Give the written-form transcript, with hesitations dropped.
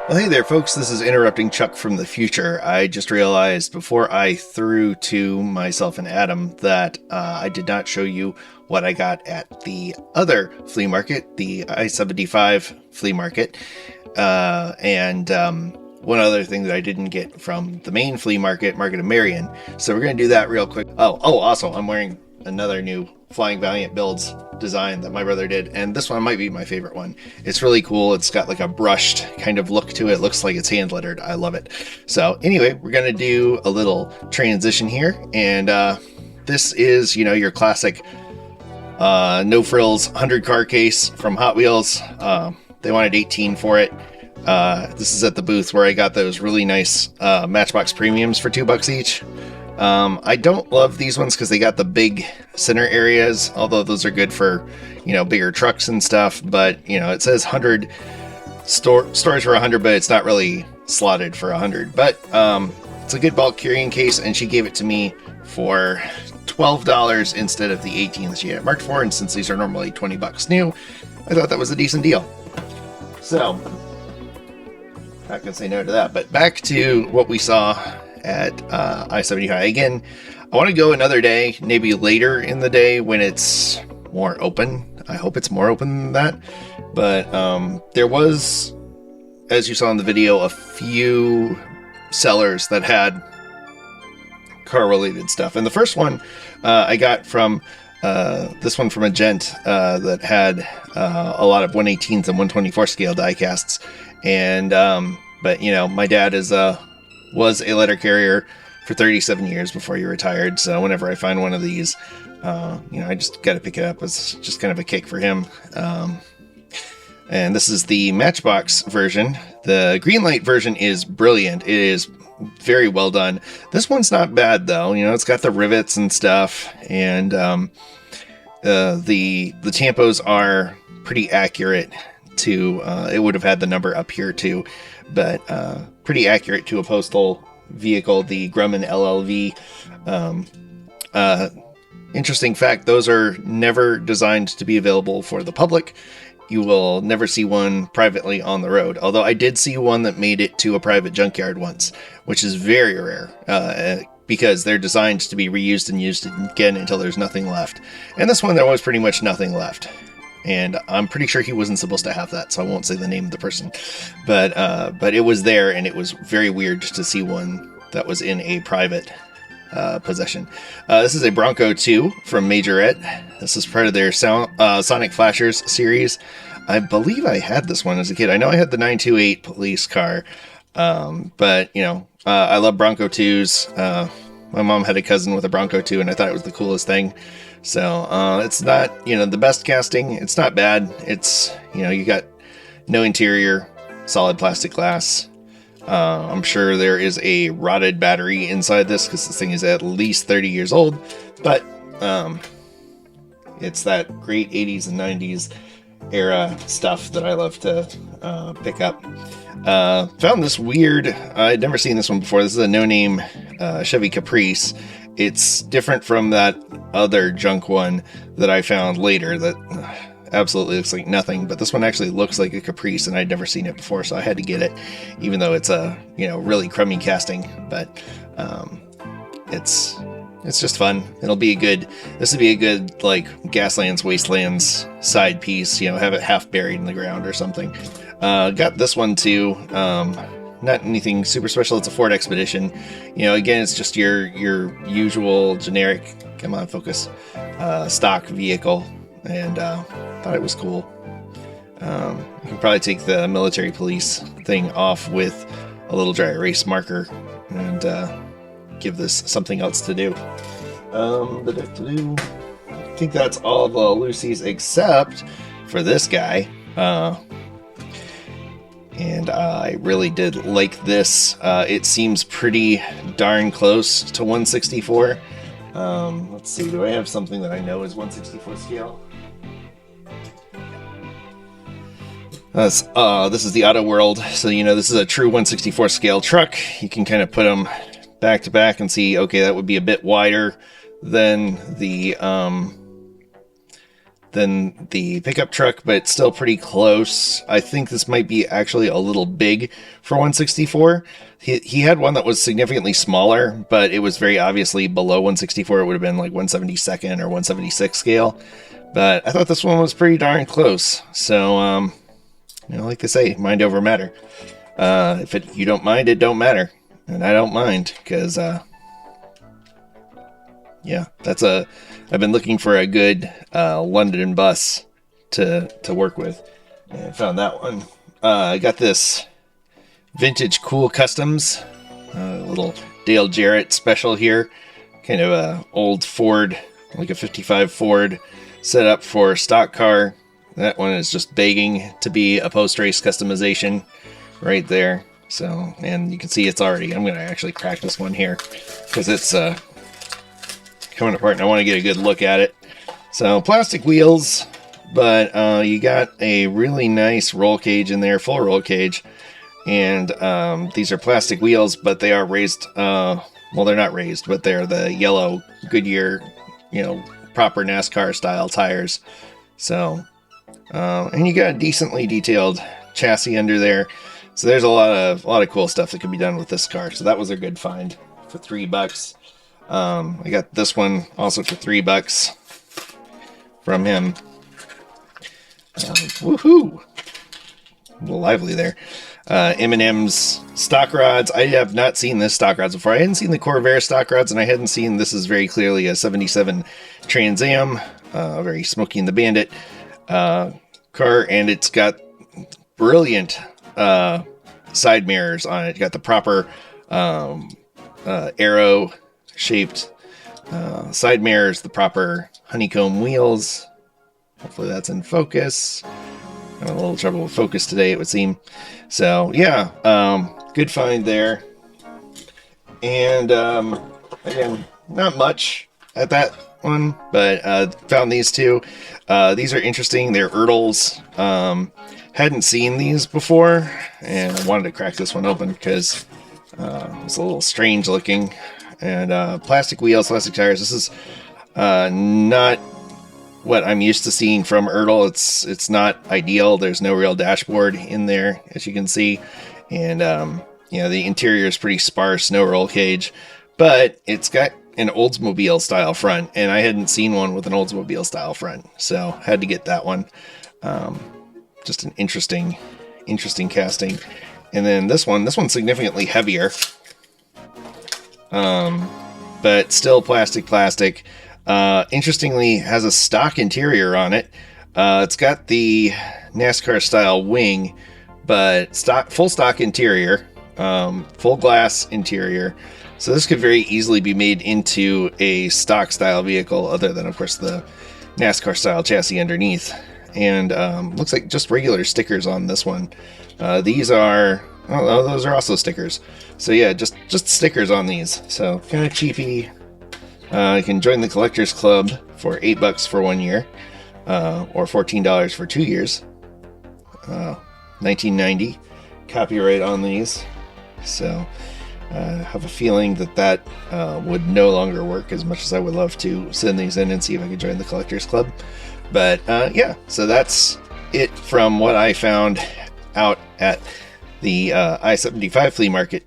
Well, hey there, folks. This is Interrupting Chuck from the future. I just realized before I threw to myself and Adam that I did not show you what I got at the other flea market, the I-75 flea market. And one other thing that I didn't get from the main flea market, Market of Marion. So we're going to do that real quick. Oh, also, I'm wearing another new Flying Valiant Builds design that my brother did, and this one might be my favorite one. It's really cool. It's got like a brushed kind of look to it. Looks like it's hand lettered. I love it. So anyway, we're gonna do a little transition here, and this is, you know, your classic no frills 100 car case from Hot Wheels. They wanted 18 for it. This is at the booth where I got those really nice Matchbox premiums for $2 each. I don't love these ones because they got the big center areas, although those are good for, you know, bigger trucks and stuff. But, you know, it says 100 storage for 100, but it's not really slotted for 100. But it's a good bulk carrying case, and she gave it to me for $12 instead of the 18 that she had marked for. And since these are normally $20 new, I thought that was a decent deal. So, not gonna say no to that. But back to what we saw at I-75. Again, I want to go another day, maybe later in the day when it's more open. I hope it's more open than that. But there was, as you saw in the video, a few sellers that had car-related stuff. And the first one I got from this one from a gent that had a lot of 118s and 124 scale die casts. And but you know, my dad was a letter carrier for 37 years before he retired. So whenever I find one of these, you know, I just got to pick it up. It's just kind of a kick for him. And this is the Matchbox version. The green light version is brilliant. It is very well done. This one's not bad though. You know, it's got the rivets and stuff, and the tampos are pretty accurate to, it would have had the number up here too, but pretty accurate to a postal vehicle, the Grumman LUV. Interesting fact, those are never designed to be available for the public. You will never see one privately on the road, although I did see one that made it to a private junkyard once, which is very rare, because they're designed to be reused and used again until there's nothing left. And this one, there was pretty much nothing left. And I'm pretty sure he wasn't supposed to have that, so I won't say the name of the person. But it was there, and it was very weird to see one that was in a private possession. This is a Bronco 2 from Majorette. This is part of their Sonic Flashers series. I believe I had this one as a kid. I know I had the 928 police car, but, you know, I love Bronco 2s. My mom had a cousin with a Bronco 2, and I thought it was the coolest thing. So it's not, you know, the best casting. It's not bad. It's, you know, you got no interior, solid plastic glass. I'm sure there is a rotted battery inside this because this thing is at least 30 years old. But it's that great 80s and 90s era stuff that I love to pick up. Found this weird, I'd never seen this one before. This is a no-name Chevy Caprice. It's different from that other junk one that I found later that absolutely looks like nothing, but this one actually looks like a Caprice, and I'd never seen it before, so I had to get it, even though it's a, you know, really crummy casting. But it's just fun. This would be a good like Gaslands Wastelands side piece, you know, have it half buried in the ground or something. Got this one too. Not anything super special. It's a Ford Expedition. You know, again, it's just your usual generic, come on, focus, stock vehicle, and thought it was cool. You can probably take the military police thing off with a little dry erase marker and give this something else to do. I think that's all the Lucy's except for this guy. And I really did like this. It seems pretty darn close to 164. Let's see, do I have something that I know is 164 scale? This is the Auto World, so you know this is a true 164 scale truck. You can kind of put them back to back and see, okay, that would be a bit wider than the than the pickup truck, but still pretty close. I think this might be actually a little big for 164. He had one that was significantly smaller, but it was very obviously below 164. It would have been like 172nd or 176 scale. But I thought this one was pretty darn close. So, you know, like they say, mind over matter. If you don't mind, it don't matter. And I don't mind, because, yeah, I've been looking for a good London bus to work with. And I found that one. I got this Vintage Cool Customs, little Dale Jarrett special here. Kind of a old Ford, like a 55 Ford, set up for stock car. That one is just begging to be a post-race customization right there. So, and you can see it's already, I'm going to actually crack this one here because it's coming apart and I want to get a good look at it. So, plastic wheels, but you got a really nice roll cage in there, full roll cage. And these are plastic wheels, but they are raised, well, they're not raised, but they're the yellow Goodyear, you know, proper NASCAR style tires. So, and you got a decently detailed chassis under there. So there's a lot of cool stuff that can be done with this car. So that was a good find for $3. I got this one also for $3 from him. Woohoo! A little lively there. M&M's stock rods. I have not seen this stock rods before. I hadn't seen the Corvair stock rods, and I hadn't seen, this is very clearly a 77 Trans Am, very Smokey and the Bandit car, and it's got brilliant side mirrors on it. You got the proper arrow shaped side mirrors, the proper honeycomb wheels. Hopefully that's in focus. Having a little trouble with focus today, it would seem. So yeah, good find there. And again, not much at that one, but found these two. These are interesting. They're ERLs. Hadn't seen these before, and I wanted to crack this one open because it's a little strange looking. And plastic wheels, plastic tires. This is not what I'm used to seeing from ERL. It's not ideal. There's no real dashboard in there, as you can see. And you know, the interior is pretty sparse, no roll cage, but it's got an Oldsmobile style front, and I hadn't seen one with an Oldsmobile style front, so had to get that one. Just an interesting casting. And then this one's significantly heavier, but still plastic. Interestingly, has a stock interior on it. It's got the NASCAR style wing, but full stock interior, full glass interior. So this could very easily be made into a stock style vehicle, other than of course the NASCAR style chassis underneath. And looks like just regular stickers on this one. These are, oh, those are also stickers. So yeah, just stickers on these. So kind of cheapy. You can join the collectors club for $8 for 1 year, or $14 for 2 years. 1990 copyright on these. So I have a feeling that would no longer work, as much as I would love to send these in and see if I could join the collectors club. But yeah, so that's it from what I found out at the I-75 flea market